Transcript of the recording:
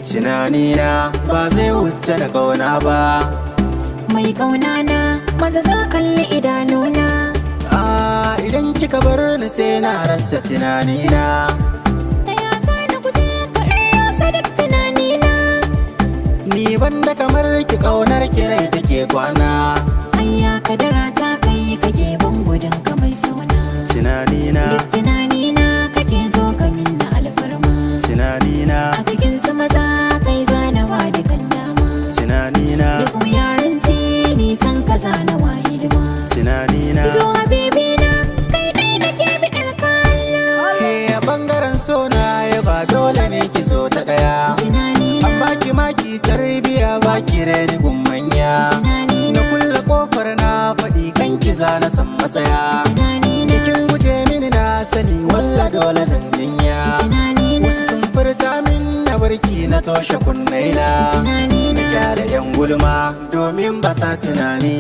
tunanina ba zai wuce da kauna ba. Mai kauna na maza zo kalli idanuna. Idan kika bar ni sai na rasa tunanina. Ta ya za na guje ka rasa duk tunanina. Ni banda kamar ki kaunar kirai take kwana. Ayya kadara ta kai kake ban gudun ka mai suna. Tunanina, duk tunanina kake zo ka minna alfarma. tunanina, a cikin su maza kai zanawa da kan dama. tunanina, duk yaran nisan ka zanawa hidima. tunanina. Zo habibina kai dai da ke biɗar kallon. A bangaren sona ya ba dole ne ki zo ta daya. Tunanina, An baki maki tarbiya baki reni gun manya. Na kulle kofar na faɗi kan ki na san matsaya. tunanina, Kin guje mini na sani walla dole zan jinya. tunanina, Wasu sun furta min na barki na toshe kunnaina. tunanina. Na kyale yan gulma domin ba sa tunani.